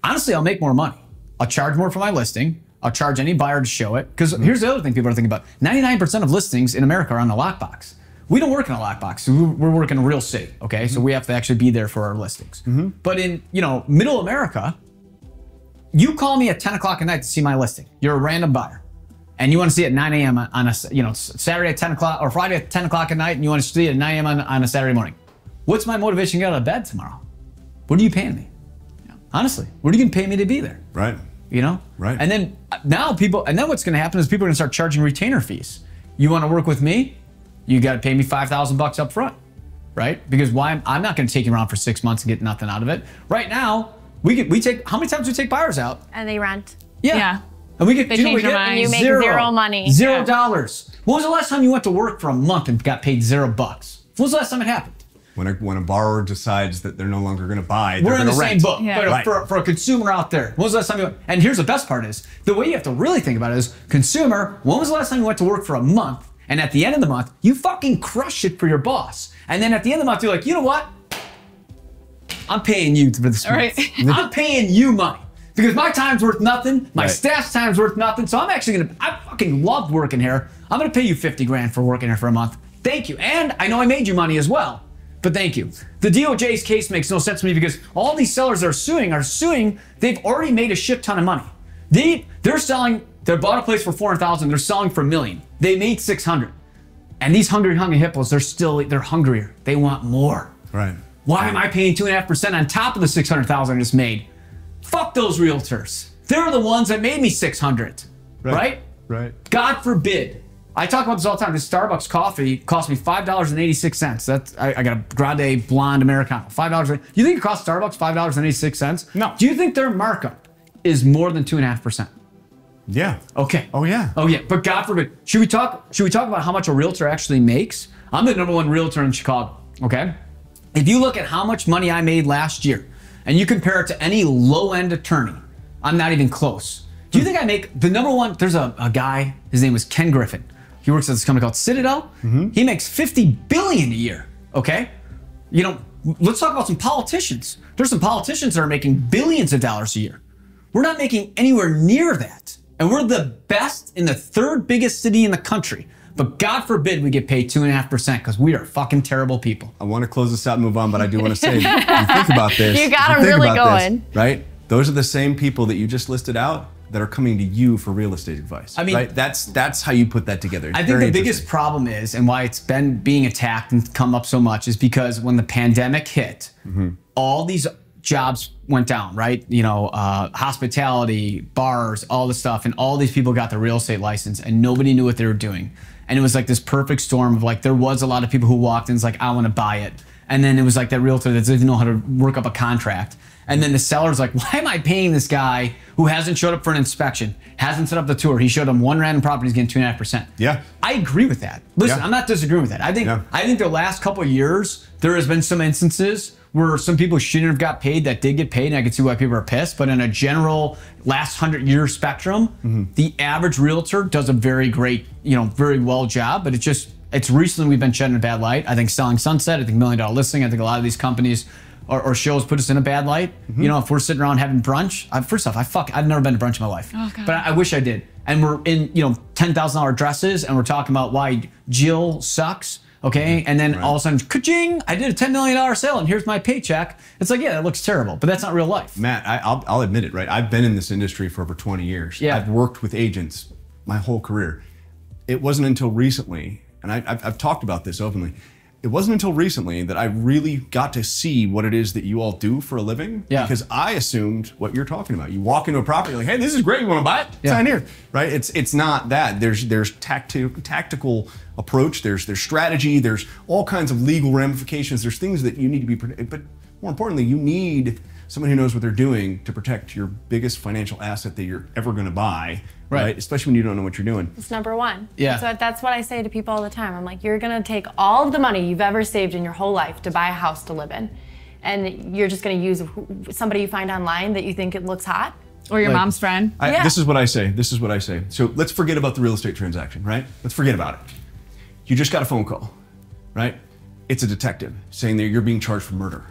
Honestly, I'll make more money. I'll charge more for my listing. I'll charge any buyer to show it. Because here's the other thing people are thinking about. 99% of listings in America are on the lockbox. We don't work in a lockbox. We're working in real estate, okay? So we have to actually be there for our listings. But in, you know, middle America, you call me at 10 o'clock at night to see my listing. You're a random buyer. And you want to see it at 9 a.m. on a, you know, Saturday at 10 o'clock or Friday at 10 o'clock at night, and you want to see it at 9 a.m. on a Saturday morning. What's my motivation to get out of bed tomorrow? What are you paying me? Honestly, what are you going to pay me to be there? Right. You know? Right. And then now what's going to happen is people are going to start charging retainer fees. You want to work with me? You got to pay me $5,000 up front, right? Because why? I'm not going to take you around for 6 months and get nothing out of it. Right now, we take, how many times do we take buyers out? And they rent. Yeah. And we get, They change their mind. And you make zero money. $0. When was the last time you went to work for a month and got paid $0? When was the last time it happened? When a borrower decides that they're no longer going to buy, we're in the same book. Yeah. But for a consumer out there, when was the last time you went? And here's the best part is, the way you have to really think about it is, consumer, when was the last time you went to work for a month, and at the end of the month, you fucking crush it for your boss. And then at the end of the month, you're like, you know what? I'm paying you for this month. Right. I'm paying you money. Because my time's worth nothing, my staff's time's worth nothing, so I fucking love working here. I'm gonna pay you 50 grand for working here for a month. Thank you. And I know I made you money as well. But thank you. The DOJ's case makes no sense to me because all these sellers that are suing, they've already made a shit ton of money. They bought a place for $400,000, they're selling for $1 million. They made $600,000. And these hungry hippos, they're hungrier. They want more. Right. Why am I paying 2.5% on top of the $600,000 I just made? Fuck those realtors. They're the ones that made me $600,000, right? Right. God forbid. I talk about this all the time. This Starbucks coffee cost me $5.86. I got a grande blonde Americano. $5. You think it costs Starbucks $5.86? No. Do you think their markup is more than 2.5%? Yeah. Okay. Oh yeah. Oh yeah. But God forbid. Should we talk about how much a realtor actually makes? I'm the #1 realtor in Chicago. Okay. If you look at how much money I made last year, and you compare it to any low-end attorney, I'm not even close. Do you think I make the #1? There's a guy. His name was Ken Griffin. He works at this company called Citadel. He makes $50 billion a year, okay? You know, let's talk about some politicians. There's some politicians that are making billions of dollars a year. We're not making anywhere near that. And we're the best in the 3rd biggest city in the country. But God forbid we get paid 2.5% because we are fucking terrible people. I want to close this out and move on, but I do want to say, you think about this. You got them really going. Right? Those are the same people that you just listed out that are coming to you for real estate advice. I mean, right? That's how you put that together. I think the biggest problem is, and why it's been being attacked and come up so much, is because when the pandemic hit, all these jobs went down, right? You know, hospitality, bars, all the stuff, and all these people got their real estate license and nobody knew what they were doing. And it was like this perfect storm of like, there was a lot of people who walked in and was like, I want to buy it. And then it was like that realtor that didn't know how to work up a contract. And then the seller's like, why am I paying this guy who hasn't showed up for an inspection, hasn't set up the tour? He showed him one random property, he's getting 2.5%. Yeah. I agree with that. Listen, I'm not disagreeing with that. I think the last couple of years, there has been some instances where some people shouldn't have got paid that did get paid, and I can see why people are pissed. But in a general last 100-year spectrum, the average realtor does a very great, very well job. But it's recently we've been shedding a bad light. I think Selling Sunset, I think $1 Million Listing, I think a lot of these companies or shows put us in a bad light. You know, if we're sitting around having brunch, first off, I've never been to brunch in my life, but I wish I did. And we're in, you know, $10,000 dresses, and we're talking about why Jill sucks. Okay, and then all of a sudden, ka-ching, I did a $10 million sale, and here's my paycheck. It's like, yeah, that looks terrible, but that's not real life. Matt, I'll admit it, right? I've been in this industry for over 20 years. Yeah. I've worked with agents my whole career. It wasn't until recently, and I've talked about this openly, it wasn't until recently that I really got to see what it is that you all do for a living. Yeah. Because I assumed what you're talking about. You walk into a property, you're like, hey, this is great, you want to buy it? Sign here, right? It's not that. There's tactical approach, there's strategy, there's all kinds of legal ramifications, there's things that you need to be, but more importantly, you need someone who knows what they're doing to protect your biggest financial asset that you're ever going to buy, right? Especially when you don't know what you're doing. It's number one. Yeah. That's what I say to people all the time. I'm like, you're going to take all of the money you've ever saved in your whole life to buy a house to live in, and you're just going to use somebody you find online that you think it looks hot. Or your mom's friend. This is what I say. This is what I say. So let's forget about the real estate transaction, right? Let's forget about it. You just got a phone call, right? It's a detective saying that you're being charged for murder.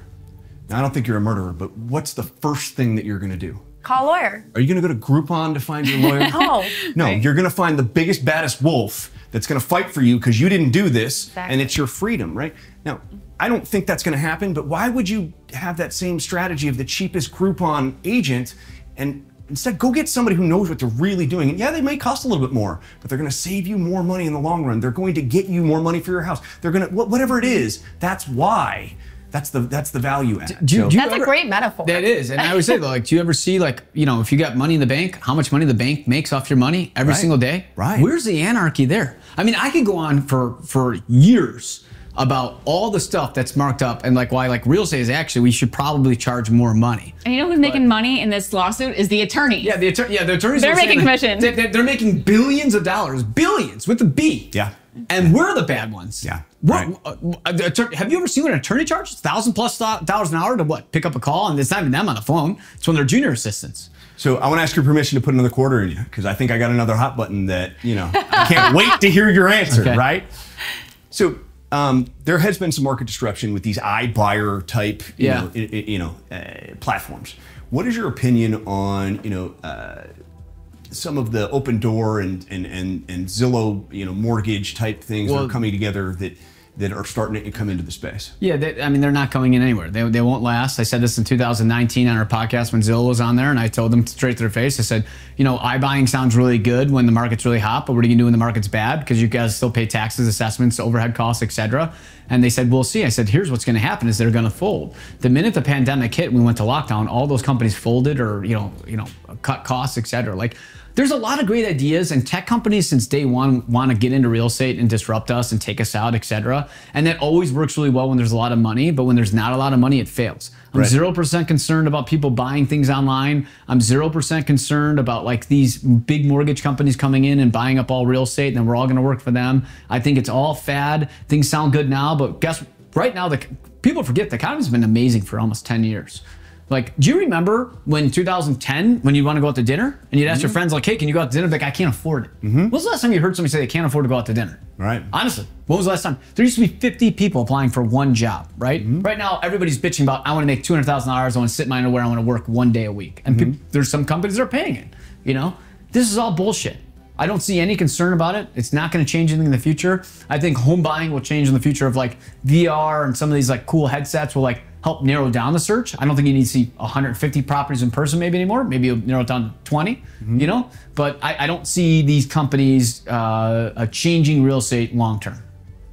Now, I don't think you're a murderer, but what's the first thing that you're going to do? Call a lawyer. Are you going to go to Groupon to find your lawyer? No. No, you're going to find the biggest, baddest wolf that's going to fight for you because you didn't do this, and it's your freedom, right? Now, I don't think that's going to happen, but why would you have that same strategy of the cheapest Groupon agent and instead go get somebody who knows what they're really doing? And yeah, they may cost a little bit more, but they're going to save you more money in the long run. They're going to get you more money for your house. They're going to, whatever it is, that's why. That's the value add. That's a great metaphor. That is, and I always say, like, do you ever see, like, you know, if you got money in the bank, how much money the bank makes off your money every single day? Right. Where's the anarchy there? I mean, I could go on for years about all the stuff that's marked up and like why like real estate is actually we should probably charge more money. And you know who's making money in this lawsuit is the attorney. Yeah, the attorneys. They're making commission. They're making billions of dollars, billions with a B. Yeah. And we're the bad ones. Yeah. Have you ever seen what an attorney charges? $1,000+ an hour to what? Pick up a call, and it's not even them on the phone. It's one of their junior assistants. So I want to ask your permission to put another quarter in you because I think I got another hot button that, you know, I can't wait to hear your answer, right? So there has been some market disruption with these iBuyer type, platforms. What is your opinion on, some of the Open Door and Zillow, mortgage type things that are coming together that are starting to come into the space? Yeah, they're not coming in anywhere. They won't last. I said this in 2019 on our podcast when Zillow was on there, and I told them straight to their face. I said, iBuying sounds really good when the market's really hot, but what are you gonna do when the market's bad? Because you guys still pay taxes, assessments, overhead costs, etc. And they said, we'll see. I said, here's what's gonna happen is they're gonna fold. The minute the pandemic hit and we went to lockdown, all those companies folded or cut costs, etc. Like, there's a lot of great ideas, and tech companies since day one want to get into real estate and disrupt us and take us out, etc. And that always works really well when there's a lot of money, but when there's not a lot of money, it fails. I'm 0% concerned about people buying things online. I'm 0% concerned about like these big mortgage companies coming in and buying up all real estate, and then we're all going to work for them. I think it's all fad. Things sound good now, but guess right now, people forget the economy's been amazing for almost 10 years. Like, do you remember when 2010, when you'd want to go out to dinner and you'd ask your friends like, hey, can you go out to dinner? Like, I can't afford it. When was the last time you heard somebody say they can't afford to go out to dinner? Right. Honestly, when was the last time? There used to be 50 people applying for one job, right? Right now, everybody's bitching about, I want to make $200,000. I want to sit in my underwear. I want to work one day a week. And there's some companies that are paying it, This is all bullshit. I don't see any concern about it. It's not going to change anything in the future. I think home buying will change in the future of like VR and some of these like cool headsets will like help narrow down the search. I don't think you need to see 150 properties in person maybe anymore. Maybe you'll narrow it down to 20, But I don't see these companies changing real estate long term.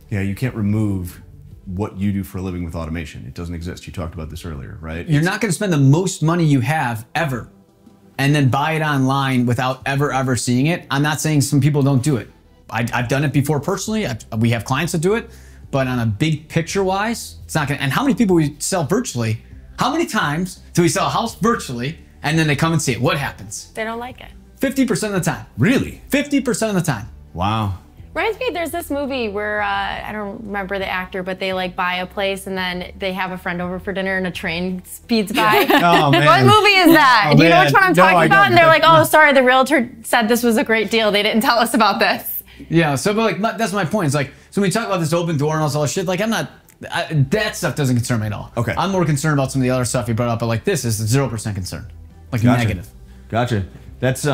Yeah, you can't remove what you do for a living with automation. It doesn't exist. You talked about this earlier, right? You're not going to spend the most money you have ever and then buy it online without ever seeing it. I'm not saying some people don't do it. I've done it before personally. We have clients that do it. But on a big picture wise, it's not gonna, and how many people we sell virtually, how many times do we sell a house virtually and then they come and see it? What happens? They don't like it. 50% of the time. Really? 50% of the time. Wow. Reminds me, there's this movie where, I don't remember the actor, but they like buy a place and then they have a friend over for dinner and a train speeds by. Oh, man. What movie is that? Oh, Do you know which one I'm talking about? And they're like, oh, no. sorry, the realtor said this was a great deal. They didn't tell us about this. Yeah, so but like that's my point. It's like, so when we talk about this open door and all this other shit, like I'm not That stuff doesn't concern me at all. Okay. I'm more concerned about some of the other stuff you brought up, but like this is 0% concern. Like negative. Gotcha. That's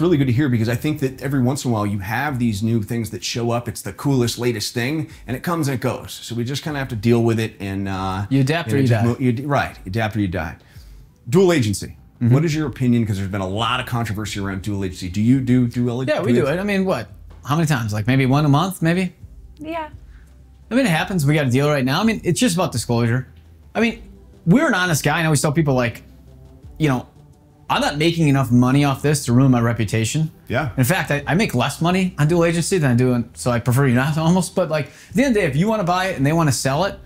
really good to hear, because I think that every once in a while you have these new things that show up. It's the coolest, latest thing, and it comes and it goes. So we just kind of have to deal with it, and you adapt or you die. Right, adapt or you die. Dual agency. What is your opinion? Because there's been a lot of controversy around dual agency. Do you do dual agency? Yeah, we do it. I mean, what? How many times? Like maybe one a month, maybe? Yeah. I mean, it happens. We got a deal right now. I mean, it's just about disclosure. I mean, we're an honest guy. I always tell people, like, you know, I'm not making enough money off this to ruin my reputation. Yeah. In fact, I make less money on dual agency than I do, so I prefer you not to almost. But like, at the end of the day, if you want to buy it and they want to sell it,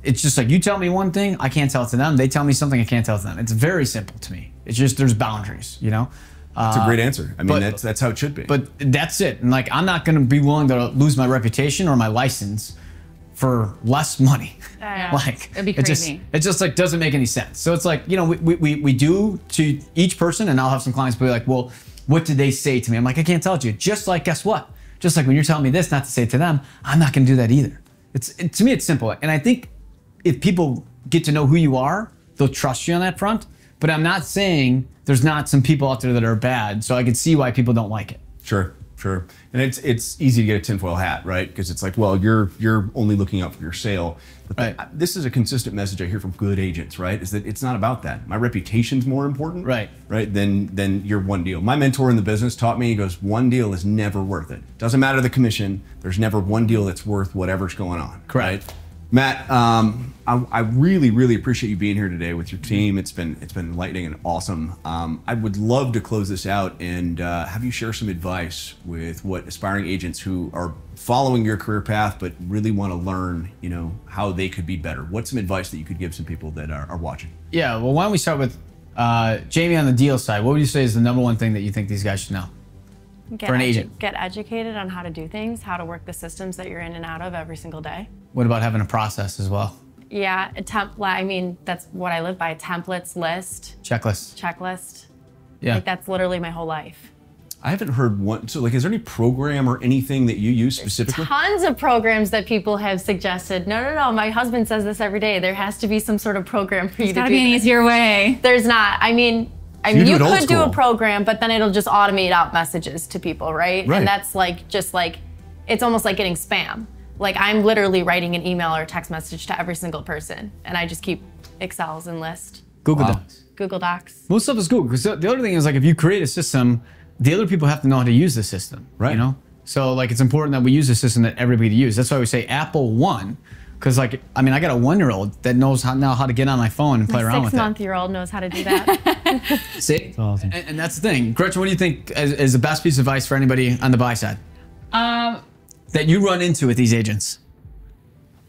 it's just like, you tell me one thing, I can't tell it to them. They tell me something, I can't tell it to them. It's very simple to me. It's just, there's boundaries, you know? That's a great answer. I mean, that's how it should be. But that's it. And like, I'm not going to be willing to lose my reputation or my license for less money. Like, it'd be crazy. It just like doesn't make any sense. So it's like, you know, we do to each person, and I'll have some clients be like, well, what did they say to me? I'm like, I can't tell you. Just like, guess what? Just like when you're telling me this, not to say it to them, I'm not going to do that either. To me, it's simple. And I think if people get to know who you are, they'll trust you on that front. But I'm not saying there's not some people out there that are bad. So I can see why people don't like it. Sure. And it's easy to get a tinfoil hat, right? Because it's like, well, you're only looking out for your sale. But Right. This is a consistent message I hear from good agents, right? Is that it's not about that. My reputation's more important, Right, than your one deal. My mentor in the business taught me, he goes, one deal is never worth it. Doesn't matter the commission. There's never one deal that's worth whatever's going on. Correct. Right? Matt, I really appreciate you being here today with your team. It's been enlightening and awesome. I would love to close this out and have you share some advice with what aspiring agents who are following your career path but really want to learn, you know, how they could be better. What's some advice that you could give some people that are watching? Yeah, well, why don't we start with Jamie on the deal side. What would you say is the #1 thing that you think these guys should know? For an agent. Get educated on how to do things, how to work the systems that you're in and out of every single day. What about having a process as well? Yeah, I mean, that's what I live by. Templates, list. Checklist. Yeah. Like, that's literally my whole life. I haven't heard one. So, like, is there any program or anything that you use specifically? Tons of programs that people have suggested. No. My husband says this every day. There has to be some sort of program for you to do. There's gotta be an easier way. There's not. I mean, you could do a program, but then it'll just automate out messages to people, right? And that's like, just like, it's almost like getting spam. Like, I'm literally writing an email or a text message to every single person, and I just keep Excels and list. Google Docs. Google Docs. Most stuff is Google, because the other thing is, like, if you create a system, the other people have to know how to use the system, right? You know? So, like, it's important that we use a system that everybody uses. That's why we say Apple One, because, like, I mean, I got a 1-year-old that knows now how to get on my phone and play around with it. My 6-month-year-old knows how to do that. See? That's awesome. And that's the thing. Gretchen, what do you think is the best piece of advice for anybody on the buy side that you run into with these agents?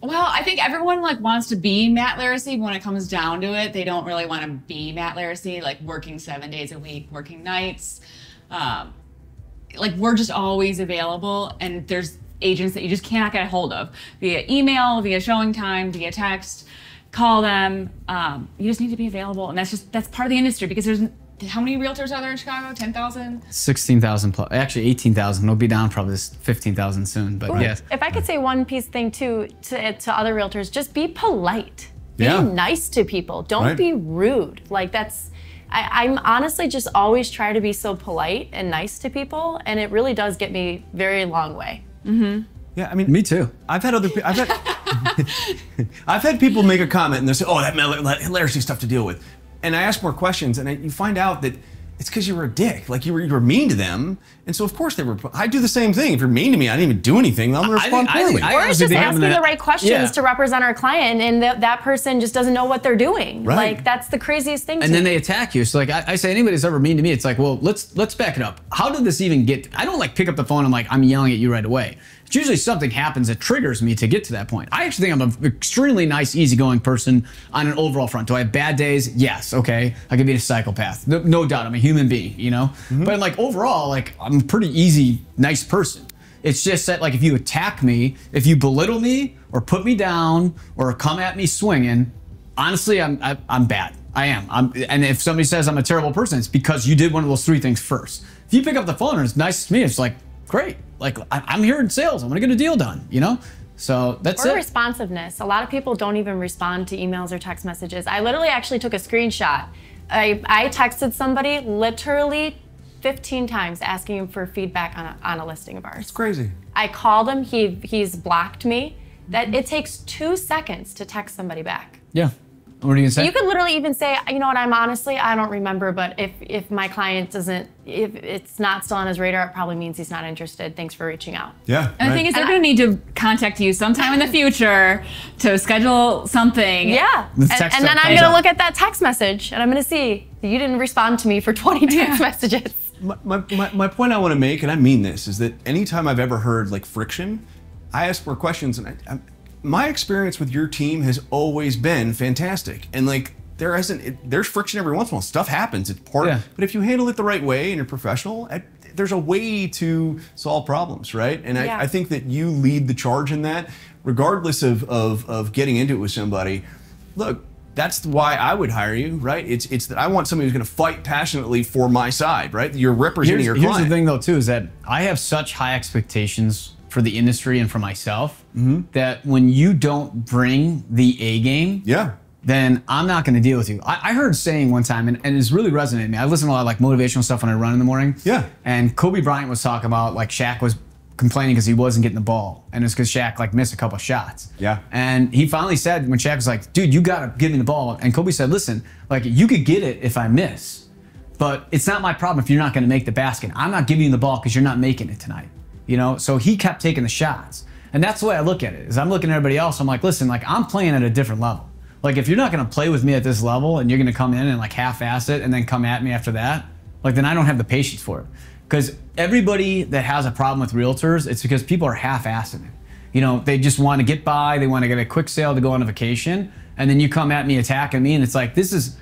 Well, I think everyone like wants to be Matt Laricy, but when it comes down to it, they don't really want to be Matt Laricy, like working 7 days a week, working nights. Like, we're just always available, and there's agents that you just cannot get a hold of via email, via showing time, via text. Call them. You just need to be available, and that's part of the industry, because there's how many realtors are there in Chicago? 10,000? 16,000 plus. Actually, 18,000. It'll be down probably 15,000 soon. But yes. If I could say one piece thing too to other realtors, just be polite. Be nice to people. Don't be rude. Like, that's. I'm honestly just always try to be so polite and nice to people, and it really does get me very long way. Yeah, I mean, me too. I've had people make a comment and they say, "Oh, that Laricy stuff to deal with," and I ask more questions, and you find out that it's because you were a dick. Like, you were mean to them, and so of course they were. I do the same thing. If you're mean to me, I didn't even do anything. I'm gonna respond poorly. Or it's just asking the right questions to represent our client, and that person just doesn't know what they're doing. Like, that's the craziest thing. And then they attack you. So, like, I say, anybody that's ever mean to me, it's like, well, let's back it up. How did this even get? I don't like pick up the phone and like I'm yelling at you right away. It's usually something happens that triggers me to get to that point. I actually think I'm an extremely nice, easygoing person on an overall front. Do I have bad days? Yes, okay. I could be a psychopath. No doubt, I'm a human being, you know? But like overall, like, I'm a pretty easy, nice person. It's just that, like, if you attack me, if you belittle me or put me down or come at me swinging, honestly, I'm bad. I am. And if somebody says I'm a terrible person, it's because you did one of those 3 things first. If you pick up the phone and it's nice to me, it's like, great. Like I'm here in sales. I'm gonna get a deal done, you know? So that's it. Or responsiveness. A lot of people don't even respond to emails or text messages. I literally actually took a screenshot. I texted somebody literally 15 times asking him for feedback on a listing of ours. That's crazy. I called him, he's blocked me. That it takes 2 seconds to text somebody back. Yeah. What are you gonna say? You could literally even say, you know what, I don't remember, but if my client doesn't, if it's not still on his radar, it probably means he's not interested. Thanks for reaching out. Yeah. And the thing is, they're going to need to contact you sometime in the future to schedule something. Yeah. And then I'm going to look at that text message and I'm going to see you didn't respond to me for 20 text messages. My point I want to make, and I mean this, is that anytime I've ever heard like friction, I ask more questions, and my experience with your team has always been fantastic. And like there's friction every once in a while. Stuff happens. It's part. Yeah. But if you handle it the right way and you're professional, there's a way to solve problems, right? And I think that you lead the charge in that, regardless of getting into it with somebody. Look, that's why I would hire you, right? It's that I want somebody who's going to fight passionately for my side, right? You're representing your client. Here's the thing, though, too, is that I have such high expectations for the industry and for myself that when you don't bring the A game, then I'm not going to deal with you. I heard saying one time, and it's really resonated with me. I listen to a lot of like motivational stuff when I run in the morning. Yeah. And Kobe Bryant was talking about like Shaq was complaining because he wasn't getting the ball, and it's because Shaq like missed a couple shots. Yeah. And he finally said, when Shaq was like, "Dude, you got to give me the ball," and Kobe said, "Listen, like you could get it if I miss, but it's not my problem if you're not going to make the basket. I'm not giving you the ball because you're not making it tonight." You know, so he kept taking the shots. And that's the way I look at it, is I'm looking at everybody else. I'm like, listen, like I'm playing at a different level. Like if you're not gonna play with me at this level and you're gonna come in and like half-ass it and then come at me after that, like then I don't have the patience for it. Because everybody that has a problem with realtors, it's because people are half-assing it. You know, they just want to get by, they want to get a quick sale to go on a vacation, and then you come at me attacking me and it's like,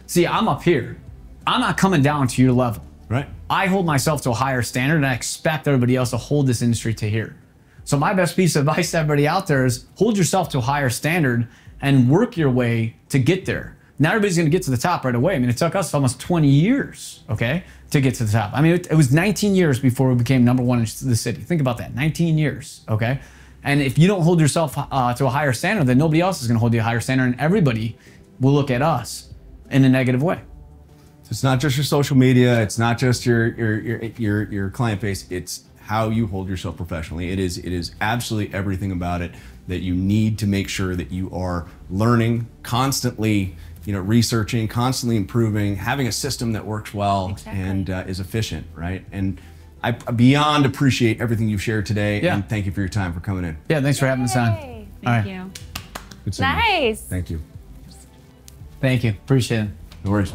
see, I'm up here. I'm not coming down to your level. Right. I hold myself to a higher standard and I expect everybody else to hold this industry to here. So my best piece of advice to everybody out there is hold yourself to a higher standard and work your way to get there. Not everybody's gonna get to the top right away. I mean, it took us almost 20 years, okay, to get to the top. I mean, it was 19 years before we became #1 in the city. Think about that, 19 years, okay? And if you don't hold yourself to a higher standard, then nobody else is gonna hold you a higher standard, and everybody will look at us in a negative way. It's not just your social media. It's not just your client base. It's how you hold yourself professionally. It is absolutely everything about it that you need to make sure that you are learning, constantly, researching, constantly improving, having a system that works well and is efficient, right? And I beyond appreciate everything you've shared today, and thank you for your time for coming in. Yeah, thanks for having us on. Thank you. Good seeing you. Nice. Thank you. Thank you. Appreciate it. No worries.